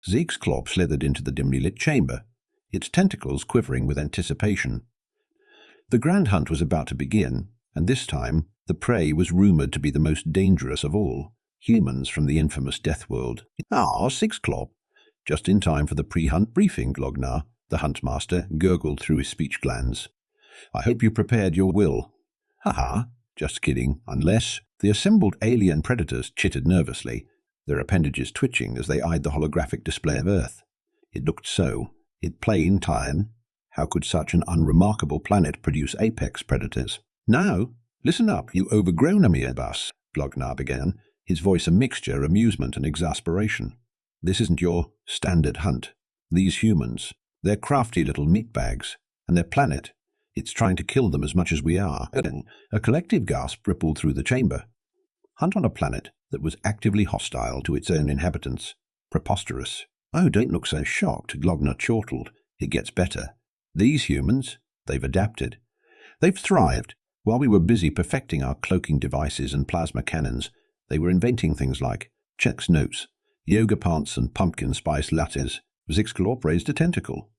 Zeke's claw slithered into the dimly lit chamber, its tentacles quivering with anticipation. The grand hunt was about to begin, and this time the prey was rumoured to be the most dangerous of all, humans from the infamous Deathworld. "Ah, Six Claw." Just in time for the pre-hunt briefing, Glognar, the huntmaster, gurgled through his speech glands. "I hope you prepared your will." "Ha-ha, just kidding, unless—" The assembled alien predators chittered nervously, their appendages twitching as they eyed the holographic display of Earth. It looked so. It plain Tian. How could such an unremarkable planet produce apex predators? "Now, listen up, you overgrown amoebas," Glognar began, his voice a mixture of amusement and exasperation. "This isn't your standard hunt. These humans, they're crafty little meatbags, and their planet, it's trying to kill them as much as we are." A collective gasp rippled through the chamber. Hunt on a planet that was actively hostile to its own inhabitants. Preposterous. "Oh, don't look so shocked," Glognar chortled. "It gets better. These humans, they've adapted. They've thrived. While we were busy perfecting our cloaking devices and plasma cannons, they were inventing things like Check's notes, yoga pants and pumpkin spice lattes." Zixcalorp raised a tentacle.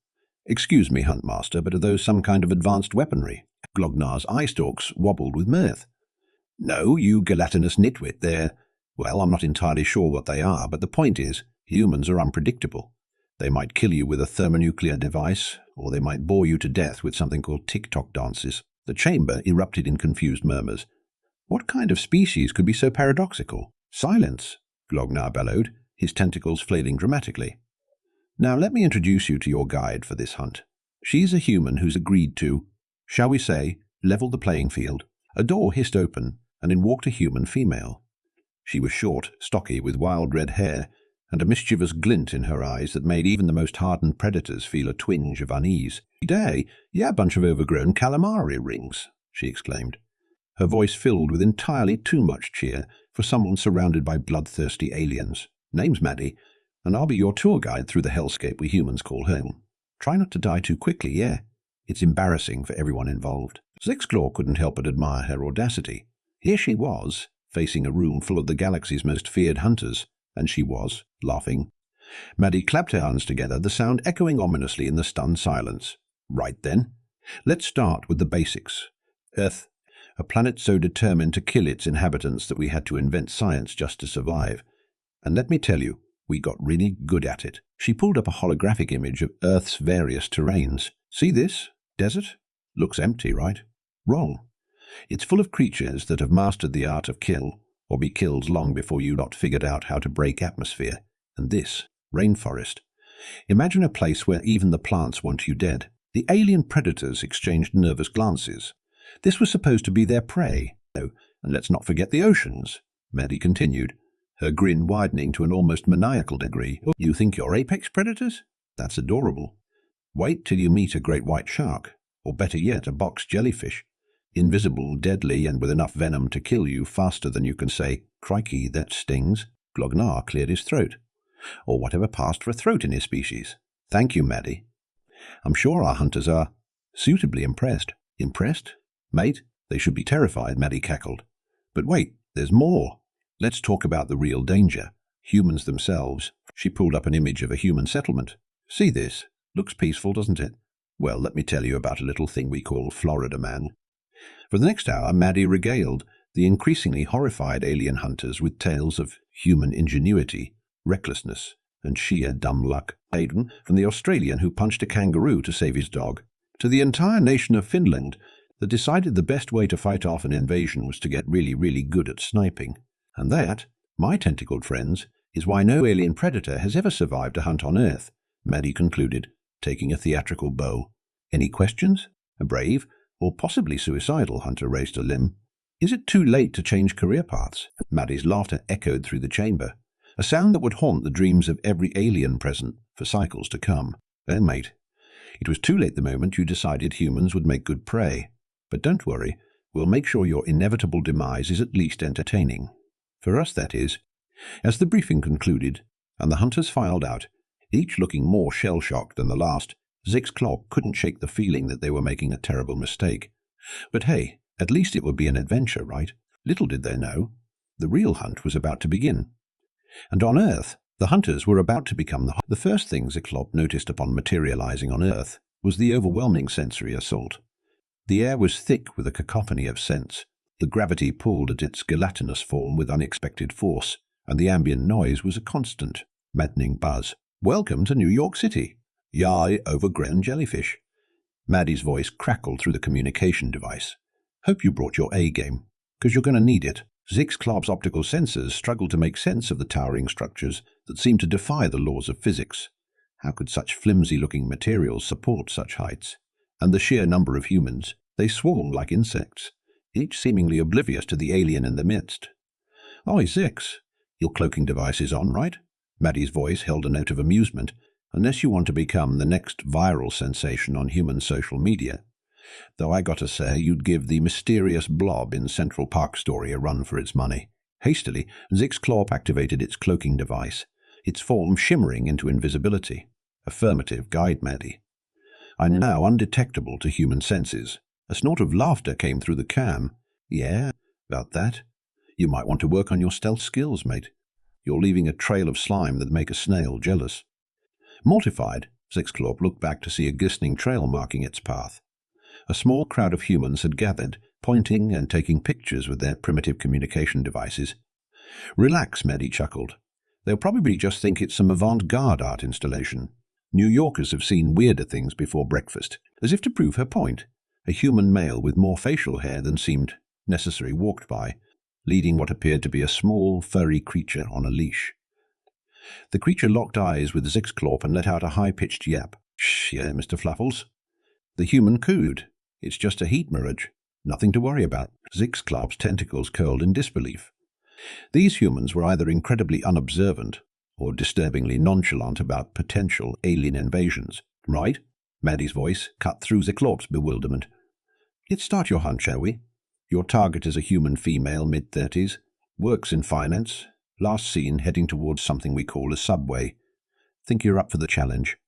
"Excuse me, Huntmaster, but are those some kind of advanced weaponry?" Glognar's eye stalks wobbled with mirth. "No, you gelatinous nitwit, well, I'm not entirely sure what they are, but the point is, humans are unpredictable. They might kill you with a thermonuclear device, or they might bore you to death with something called tick-tock dances." The chamber erupted in confused murmurs. What kind of species could be so paradoxical? "Silence," Glognar bellowed, his tentacles flailing dramatically. "Now let me introduce you to your guide for this hunt. She's a human who's agreed to, shall we say, level the playing field." A door hissed open, and in walked a human female. She was short, stocky, with wild red hair, and a mischievous glint in her eyes that made even the most hardened predators feel a twinge of unease. "Day, yeah, bunch of overgrown calamari rings," she exclaimed. Her voice filled with entirely too much cheer for someone surrounded by bloodthirsty aliens. "Name's Maddie, and I'll be your tour guide through the hellscape we humans call home. Try not to die too quickly, yeah? It's embarrassing for everyone involved." Zixclaw couldn't help but admire her audacity. Here she was, facing a room full of the galaxy's most feared hunters, and she was, laughing. Maddie clapped her hands together, the sound echoing ominously in the stunned silence. "Right then. Let's start with the basics. Earth, a planet so determined to kill its inhabitants that we had to invent science just to survive. And let me tell you, we got really good at it." She pulled up a holographic image of Earth's various terrains. "See this? Desert? Looks empty, right? Wrong. It's full of creatures that have mastered the art of kill, or be killed long before you lot figured out how to break atmosphere. And this, rainforest. Imagine a place where even the plants want you dead." The alien predators exchanged nervous glances. This was supposed to be their prey. "Oh, and let's not forget the oceans," Maddie continued, her grin widening to an almost maniacal degree. "Oh, you think you're apex predators? That's adorable. Wait till you meet a great white shark, or better yet, a box jellyfish. Invisible, deadly, and with enough venom to kill you faster than you can say, 'Crikey, that stings.'" Glognar cleared his throat. Or whatever passed for a throat in his species. "Thank you, Maddie. I'm sure our hunters are suitably impressed." "Impressed? Mate, they should be terrified," Maddie cackled. "But wait, there's more. Let's talk about the real danger. Humans themselves." She pulled up an image of a human settlement. "See this? Looks peaceful, doesn't it? Well, let me tell you about a little thing we call Florida Man." For the next hour, Maddie regaled the increasingly horrified alien hunters with tales of human ingenuity, recklessness, and sheer dumb luck. Aiden, from the Australian who punched a kangaroo to save his dog, to the entire nation of Finland that decided the best way to fight off an invasion was to get really, really good at sniping. And that, my tentacled friends, is why no alien predator has ever survived a hunt on Earth, Maddie concluded, taking a theatrical bow. "Any questions?" A brave, or possibly suicidal, hunter raised a limb. "Is it too late to change career paths?" Maddie's laughter echoed through the chamber, a sound that would haunt the dreams of every alien present for cycles to come. "Oh, mate, it was too late the moment you decided humans would make good prey. But don't worry, we'll make sure your inevitable demise is at least entertaining. For us, that is." As the briefing concluded, and the hunters filed out, each looking more shell-shocked than the last, Zixclaw couldn't shake the feeling that they were making a terrible mistake. But hey, at least it would be an adventure, right? Little did they know, the real hunt was about to begin. And on Earth, The hunters were about to become the first thing Zyklop noticed upon materializing on Earth was the overwhelming sensory assault. The air was thick with a cacophony of scents. The gravity pulled at its gelatinous form with unexpected force, and the ambient noise was a constant, maddening buzz. "Welcome to New York City. Yai, overgrown jellyfish." Maddie's voice crackled through the communication device. "Hope you brought your A-game, because you're going to need it." Zyklop's optical sensors struggled to make sense of the towering structures that seemed to defy the laws of physics. How could such flimsy-looking materials support such heights? And the sheer number of humans, they swarmed like insects, each seemingly oblivious to the alien in their midst. "Oi, Zyx, your cloaking device is on, right?" Maddie's voice held a note of amusement, "unless you want to become the next viral sensation on human social media. Though I gotta say, you'd give the mysterious blob in Central Park story a run for its money." Hastily, Zyklop activated its cloaking device, its form shimmering into invisibility. "Affirmative, guide Maddie. I'm now undetectable to human senses." A snort of laughter came through the cam. "Yeah, about that. You might want to work on your stealth skills, mate. You're leaving a trail of slime that'd make a snail jealous." Mortified, Zyklop looked back to see a glistening trail marking its path. A small crowd of humans had gathered, pointing and taking pictures with their primitive communication devices. "Relax," Maddie chuckled. "They'll probably just think it's some avant-garde art installation. New Yorkers have seen weirder things before breakfast." As if to prove her point, a human male with more facial hair than seemed necessary walked by, leading what appeared to be a small, furry creature on a leash. The creature locked eyes with Zyklop and let out a high-pitched yap. "Shh, yeah, Mr. Fluffles." The human cooed. "It's just a heat mirage. Nothing to worry about." Zyklop's tentacles curled in disbelief. These humans were either incredibly unobservant or disturbingly nonchalant about potential alien invasions. "Right?" Maddie's voice cut through Zyklop's bewilderment. "Let's start your hunt, shall we? Your target is a human female, mid-30s, works in finance, last seen heading towards something we call a subway. Think you're up for the challenge?"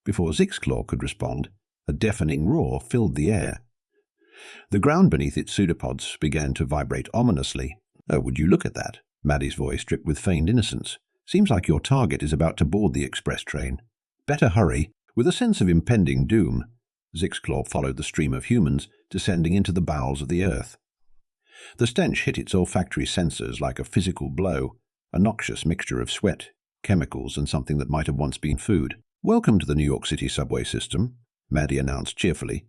Before Zyklop could respond, a deafening roar filled the air. The ground beneath its pseudopods began to vibrate ominously. "Oh, would you look at that?" Maddie's voice dripped with feigned innocence. "Seems like your target is about to board the express train. Better hurry." With a sense of impending doom, Zyklop followed the stream of humans, descending into the bowels of the earth. The stench hit its olfactory sensors like a physical blow, a noxious mixture of sweat, chemicals, and something that might have once been food. "Welcome to the New York City subway system," Maddie announced cheerfully.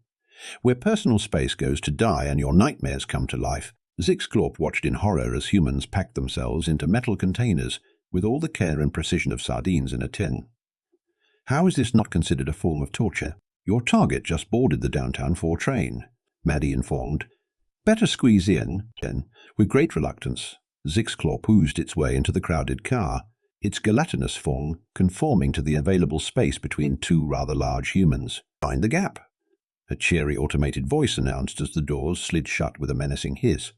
"Where personal space goes to die and your nightmares come to life." Zyklop watched in horror as humans packed themselves into metal containers with all the care and precision of sardines in a tin. "How is this not considered a form of torture? Your target just boarded the downtown 4 train," Maddie informed. "Better squeeze in." Then, with great reluctance, Zyklop oozed its way into the crowded car, its gelatinous form conforming to the available space between 2 rather large humans. "Find the gap," a cheery automated voice announced as the doors slid shut with a menacing hiss.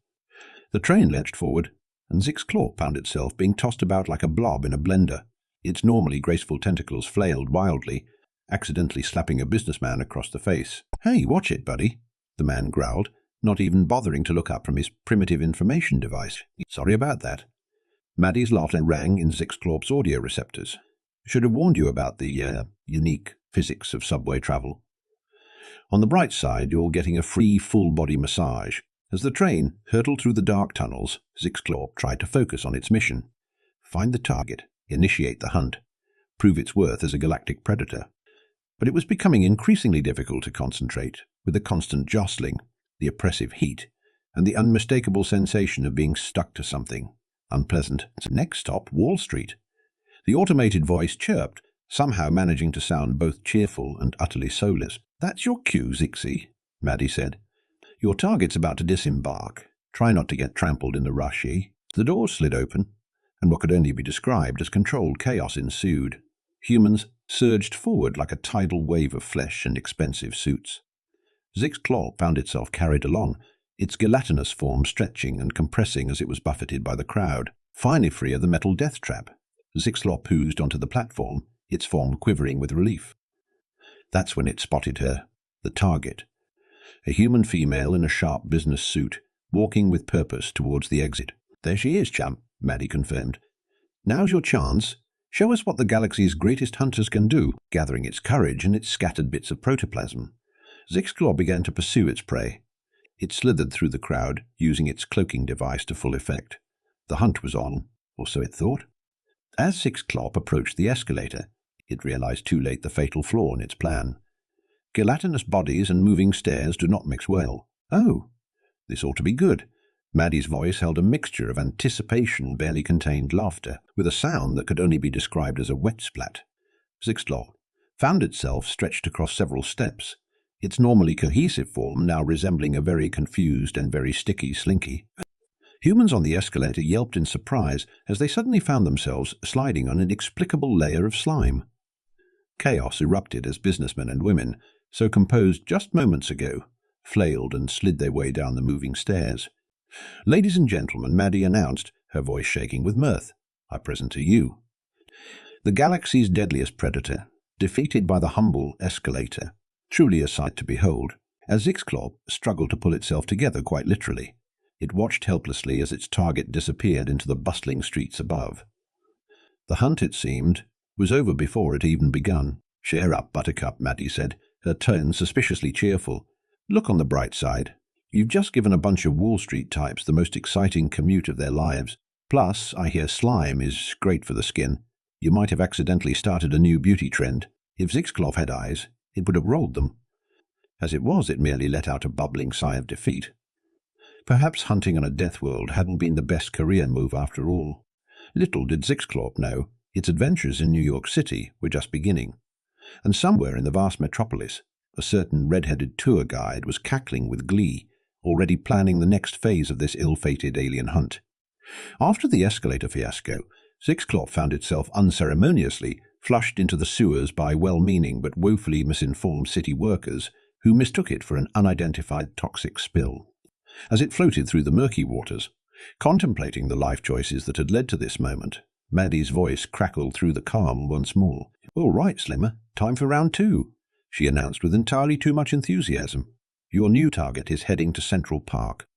The train lurched forward, and Zyklop found itself being tossed about like a blob in a blender. Its normally graceful tentacles flailed wildly, accidentally slapping a businessman across the face. "Hey, watch it, buddy," the man growled, not even bothering to look up from his primitive information device. "Sorry about that." Maddie's laughter rang in Zyklop's audio receptors. "Should have warned you about the unique physics of subway travel. On the bright side, you're getting a free full-body massage." As the train hurtled through the dark tunnels, Zyklop tried to focus on its mission. Find the target, initiate the hunt, prove its worth as a galactic predator. But it was becoming increasingly difficult to concentrate, with the constant jostling, the oppressive heat, and the unmistakable sensation of being stuck to something unpleasant. "Next stop, Wall Street." The automated voice chirped, somehow managing to sound both cheerful and utterly soulless. "That's your cue, Zixie," Maddie said. "Your target's about to disembark. Try not to get trampled in the rush, eh?" The doors slid open, and what could only be described as controlled chaos ensued. Humans surged forward like a tidal wave of flesh and expensive suits. Zyklop found itself carried along, its gelatinous form stretching and compressing as it was buffeted by the crowd. Finally free of the metal death trap, Zyklop oozed onto the platform, its form quivering with relief. That's when it spotted her, the target. A human female in a sharp business suit, walking with purpose towards the exit. "There she is, champ," Maddie confirmed. "Now's your chance. Show us what the galaxy's greatest hunters can do, gathering its courage and its scattered bits of protoplasm. Zix's claw began to pursue its prey. It slithered through the crowd, using its cloaking device to full effect. The hunt was on, or so it thought. As Zix's claw approached the escalator, it realized too late the fatal flaw in its plan. Gelatinous bodies and moving stairs do not mix well. Oh, this ought to be good. Maddie's voice held a mixture of anticipation and barely contained laughter, with a sound that could only be described as a wet splat. Zix's claw found itself stretched across several steps, its normally cohesive form now resembling a very confused and very sticky slinky. Humans on the escalator yelped in surprise as they suddenly found themselves sliding on an inexplicable layer of slime. Chaos erupted as businessmen and women, so composed just moments ago, flailed and slid their way down the moving stairs. "Ladies and gentlemen," Maddie announced, her voice shaking with mirth, "I present to you the galaxy's deadliest predator, defeated by the humble escalator. Truly a sight to behold." As Zix's claw struggled to pull itself together quite literally, it watched helplessly as its target disappeared into the bustling streets above. The hunt, it seemed, was over before it even begun. "Cheer up, Buttercup," Maddie said, her tone suspiciously cheerful. "Look on the bright side. You've just given a bunch of Wall Street types the most exciting commute of their lives. Plus, I hear slime is great for the skin. You might have accidentally started a new beauty trend. If Zixclaw had eyes, it would have rolled them. As it was, it merely let out a bubbling sigh of defeat. Perhaps hunting on a Deathworld hadn't been the best career move after all. Little did Zixclaw know its adventures in New York City were just beginning. And somewhere in the vast metropolis, a certain red-headed tour guide was cackling with glee, already planning the next phase of this ill-fated alien hunt. After the escalator fiasco, Zixclaw found itself unceremoniously flushed into the sewers by well-meaning but woefully misinformed city workers who mistook it for an unidentified toxic spill. As it floated through the murky waters, contemplating the life choices that had led to this moment, Maddie's voice crackled through the calm once more. "All right, Slimmer, time for round 2, she announced with entirely too much enthusiasm. "Your new target is heading to Central Park.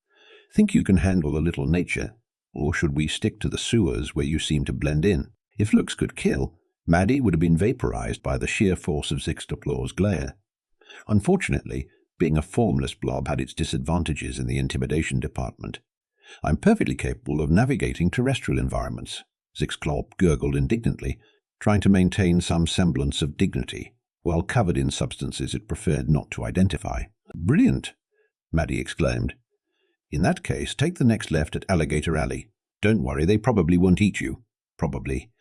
Think you can handle a little nature, or should we stick to the sewers where you seem to blend in?" If looks could kill, Maddie would have been vaporized by the sheer force of Zixclaw's glare. Unfortunately, being a formless blob had its disadvantages in the intimidation department. "I'm perfectly capable of navigating terrestrial environments," Zixclaw gurgled indignantly, trying to maintain some semblance of dignity, while covered in substances it preferred not to identify. "Brilliant," Maddie exclaimed. "In that case, take the next left at Alligator Alley. Don't worry, they probably won't eat you. Probably.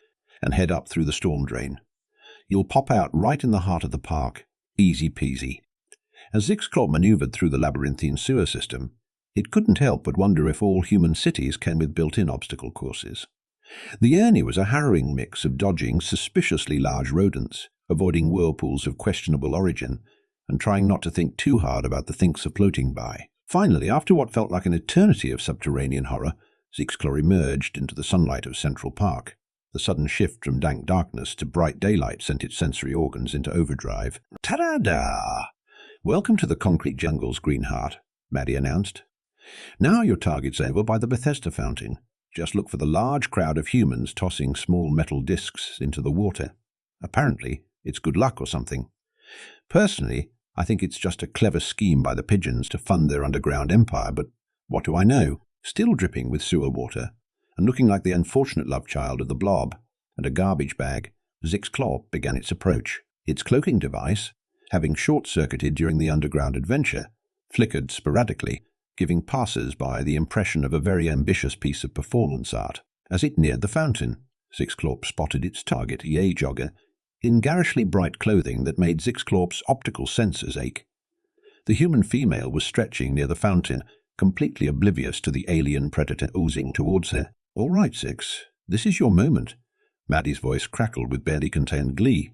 And head up through the storm drain. You'll pop out right in the heart of the park. Easy peasy." As Zixclaw maneuvered through the labyrinthine sewer system, it couldn't help but wonder if all human cities came with built-in obstacle courses. The Ernie was a harrowing mix of dodging suspiciously large rodents, avoiding whirlpools of questionable origin, and trying not to think too hard about the thinks of floating by. Finally, after what felt like an eternity of subterranean horror, Zixclaw emerged into the sunlight of Central Park. The sudden shift from dank darkness to bright daylight sent its sensory organs into overdrive. "Ta-da-da! Welcome to the concrete jungles, Greenheart," Maddie announced. "Now your target's over by the Bethesda fountain. Just look for the large crowd of humans tossing small metal discs into the water. Apparently, it's good luck or something. Personally, I think it's just a clever scheme by the pigeons to fund their underground empire, but what do I know?" Still dripping with sewer water, and looking like the unfortunate love child of the blob and a garbage bag, Zixclaw began its approach. Its cloaking device, having short-circuited during the underground adventure, flickered sporadically, giving passers-by the impression of a very ambitious piece of performance art. As it neared the fountain, Zixclaw spotted its target, a yay jogger, in garishly bright clothing that made Zixclaw's optical sensors ache. The human female was stretching near the fountain, completely oblivious to the alien predator oozing towards her. "All right, Zix, this is your moment." Maddie's voice crackled with barely contained glee.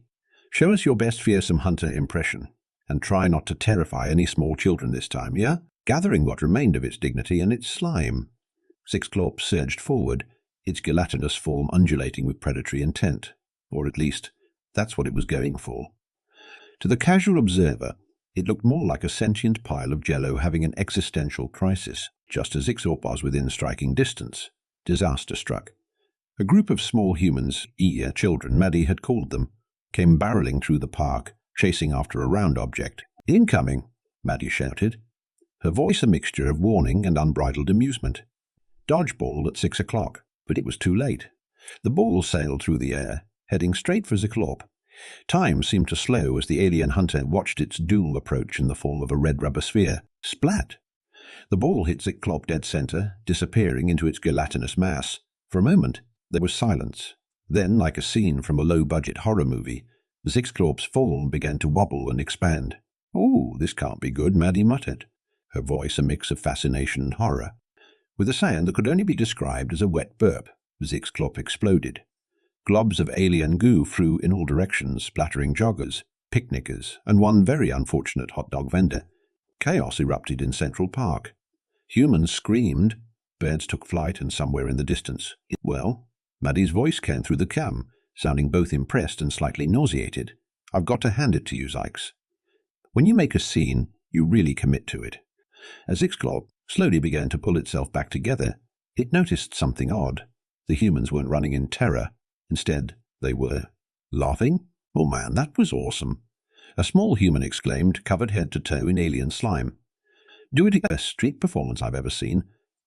"Show us your best fearsome hunter impression, and try not to terrify any small children this time, yeah?" Gathering what remained of its dignity and its slime, Zixclaw surged forward, its gelatinous form undulating with predatory intent, or at least, that's what it was going for. To the casual observer, it looked more like a sentient pile of jello having an existential crisis. Just as Zixclaw was within striking distance, disaster struck. A group of small humans, children Maddie had called them, came barreling through the park, chasing after a round object. "Incoming!" Maddie shouted, her voice a mixture of warning and unbridled amusement. Dodgeball at 6 o'clock, but it was too late. The ball sailed through the air, heading straight for Zyklop. Time seemed to slow as the alien hunter watched its doom approach in the form of a red rubber sphere. Splat! The ball hit Zyklop dead center, disappearing into its gelatinous mass. For a moment, there was silence. Then, like a scene from a low-budget horror movie, Zyklop's form began to wobble and expand. "Oh, this can't be good," Maddie muttered, her voice a mix of fascination and horror. With a sound that could only be described as a wet burp, Zyklop exploded. Globs of alien goo flew in all directions, splattering joggers, picnickers, and one very unfortunate hot dog vendor. Chaos erupted in Central Park. Humans screamed, birds took flight, and somewhere in the distance, Maddie's voice came through the cam, sounding both impressed and slightly nauseated. "I've got to hand it to you, Zykes. When you make a scene, you really commit to it." As Zyklop slowly began to pull itself back together, it noticed something odd. The humans weren't running in terror. Instead, they were laughing. "Oh man, that was awesome!" A small human exclaimed, covered head to toe in alien slime. "Do it again. Best street performance I've ever seen."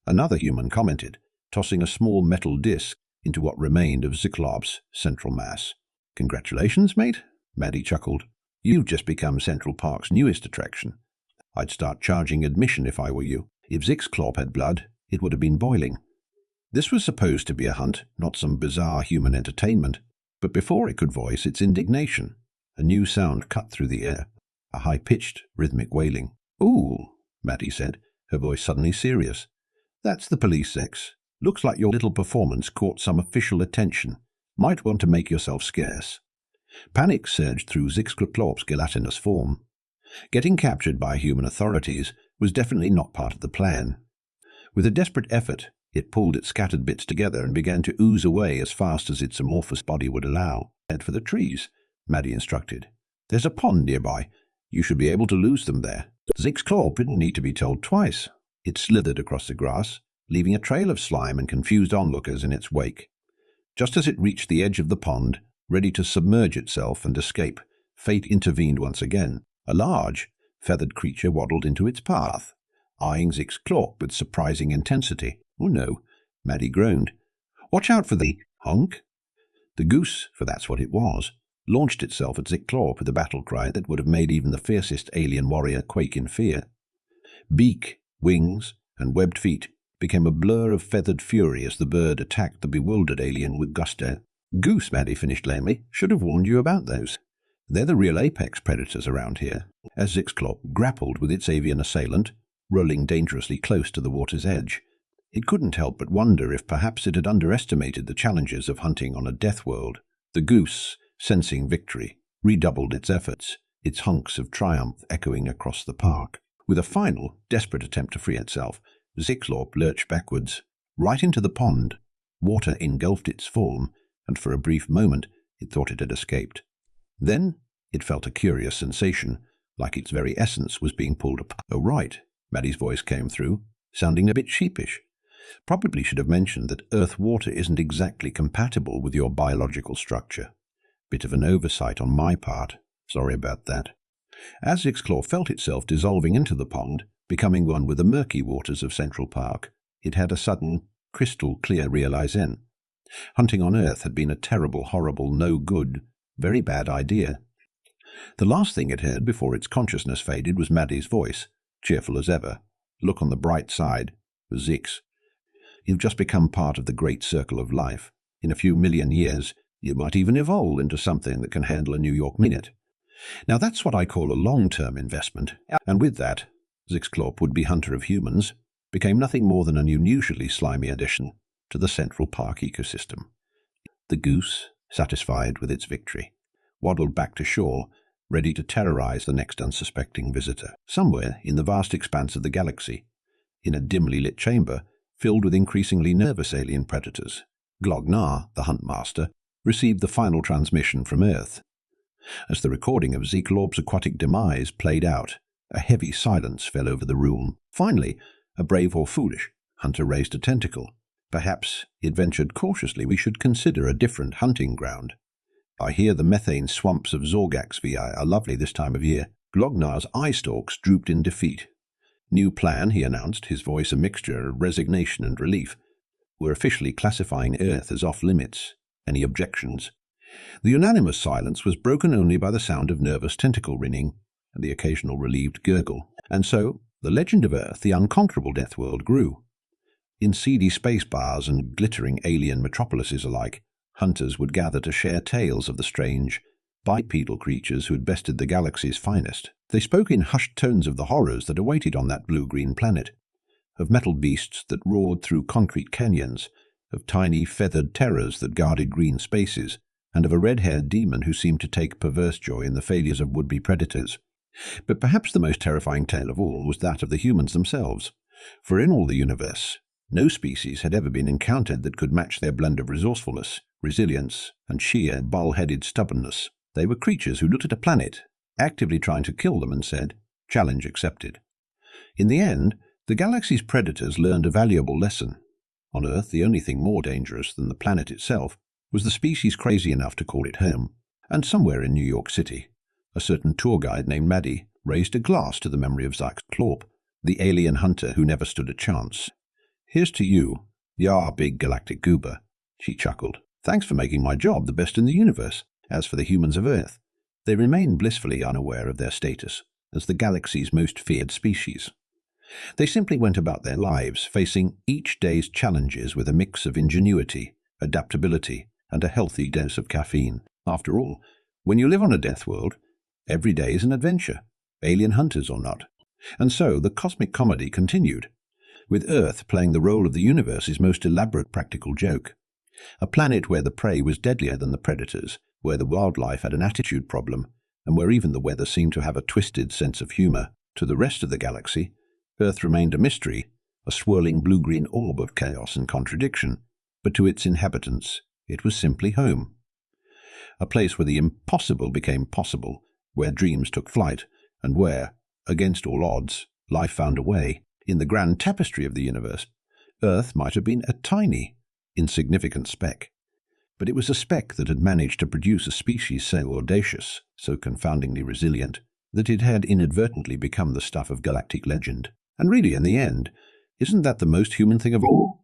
Another human commented, tossing a small metal disc into what remained of Zyklop's central mass. "Congratulations, mate," Maddie chuckled. "You've just become Central Park's newest attraction. I'd start charging admission if I were you. If Zyklop had blood, it would have been boiling." This was supposed to be a hunt, not some bizarre human entertainment, but before it could voice its indignation, a new sound cut through the air, a high-pitched, rhythmic wailing. "Ooh," Maddie said, her voice suddenly serious. "That's the police, Zex. Looks like your little performance caught some official attention. Might want to make yourself scarce." Panic surged through Zyklop's gelatinous form. Getting captured by human authorities was definitely not part of the plan. With a desperate effort, it pulled its scattered bits together and began to ooze away as fast as its amorphous body would allow. "Head for the trees," Maddie instructed. "There's a pond nearby. You should be able to lose them there." Zyklop didn't need to be told twice. It slithered across the grass, leaving a trail of slime and confused onlookers in its wake. Just as it reached the edge of the pond, ready to submerge itself and escape, fate intervened once again. A large, feathered creature waddled into its path, eyeing Zyklop with surprising intensity. "Oh no," Maddie groaned. "Watch out for the honk." The goose, for that's what it was, launched itself at Zyklop with a battle cry that would have made even the fiercest alien warrior quake in fear. Beak, wings, and webbed feet became a blur of feathered fury as the bird attacked the bewildered alien with gusto. "Goose," Maddie finished lamely. "Should have warned you about those. They're the real apex predators around here." As Zyklop grappled with its avian assailant, rolling dangerously close to the water's edge, it couldn't help but wonder if perhaps it had underestimated the challenges of hunting on a Deathworld. The goose, sensing victory, redoubled its efforts, its hunks of triumph echoing across the park. With a final, desperate attempt to free itself, Zyklop lurched backwards, right into the pond. Water engulfed its form, and for a brief moment it thought it had escaped. Then it felt a curious sensation, like its very essence was being pulled apart. "Oh, right," Maddie's voice came through, sounding a bit sheepish. "Probably should have mentioned that earth water isn't exactly compatible with your biological structure. Bit of an oversight on my part. Sorry about that." As Zyklop felt itself dissolving into the pond, becoming one with the murky waters of Central Park, it had a sudden, crystal-clear realization. Hunting on Earth had been a terrible, horrible, no-good, very bad idea. The last thing it heard before its consciousness faded was Maddie's voice, cheerful as ever. "Look on the bright side. Zyx. You've just become part of the great circle of life. In a few million years, you might even evolve into something that can handle a New York minute. Now that's what I call a long-term investment." And with that, Zyklop, would-be hunter of humans, became nothing more than an unusually slimy addition to the Central Park ecosystem. The goose, satisfied with its victory, waddled back to shore, ready to terrorize the next unsuspecting visitor. Somewhere in the vast expanse of the galaxy, in a dimly lit chamber filled with increasingly nervous alien predators, Glognar, the huntmaster, received the final transmission from Earth. As the recording of Zyklop's aquatic demise played out, a heavy silence fell over the room. Finally, a brave or foolish hunter raised a tentacle, Perhaps, it ventured cautiously, we should consider a different hunting ground. I hear the methane swamps of Zorgax VI are lovely this time of year. Glognar's eye stalks drooped in defeat. New plan, he announced, his voice a mixture of resignation and relief. We're officially classifying Earth as off-limits. Any objections? The unanimous silence was broken only by the sound of nervous tentacle wringing and the occasional relieved gurgle. And so, the legend of Earth, the unconquerable Deathworld, grew. In seedy space bars and glittering alien metropolises alike, hunters would gather to share tales of the strange, bipedal creatures who had bested the galaxy's finest. They spoke in hushed tones of the horrors that awaited on that blue-green planet, of metal beasts that roared through concrete canyons, of tiny feathered terrors that guarded green spaces, and of a red-haired demon who seemed to take perverse joy in the failures of would-be predators. But perhaps the most terrifying tale of all was that of the humans themselves, for in all the universe, no species had ever been encountered that could match their blend of resourcefulness, resilience, and sheer bull-headed stubbornness. They were creatures who looked at a planet, actively trying to kill them, and said, "Challenge accepted." In the end, the galaxy's predators learned a valuable lesson. On Earth, the only thing more dangerous than the planet itself was the species crazy enough to call it home. And somewhere in New York City, a certain tour guide named Maddie raised a glass to the memory of Zyx Klorp, the alien hunter who never stood a chance. "Here's to you, ya big galactic goober," she chuckled. "Thanks for making my job the best in the universe." As for the humans of Earth, they remained blissfully unaware of their status as the galaxy's most feared species. They simply went about their lives, facing each day's challenges with a mix of ingenuity, adaptability, and a healthy dose of caffeine. After all, when you live on a Deathworld, every day is an adventure, alien hunters or not. And so the cosmic comedy continued, with Earth playing the role of the universe's most elaborate practical joke. A planet where the prey was deadlier than the predators, where the wildlife had an attitude problem, and where even the weather seemed to have a twisted sense of humor. To the rest of the galaxy, Earth remained a mystery, a swirling blue-green orb of chaos and contradiction, but to its inhabitants, it was simply home. A place where the impossible became possible, where dreams took flight, and where, against all odds, life found a way. In the grand tapestry of the universe, Earth might have been a tiny, insignificant speck, but it was a speck that had managed to produce a species so audacious, so confoundingly resilient, that it had inadvertently become the stuff of galactic legend. And really, in the end, isn't that the most human thing of all?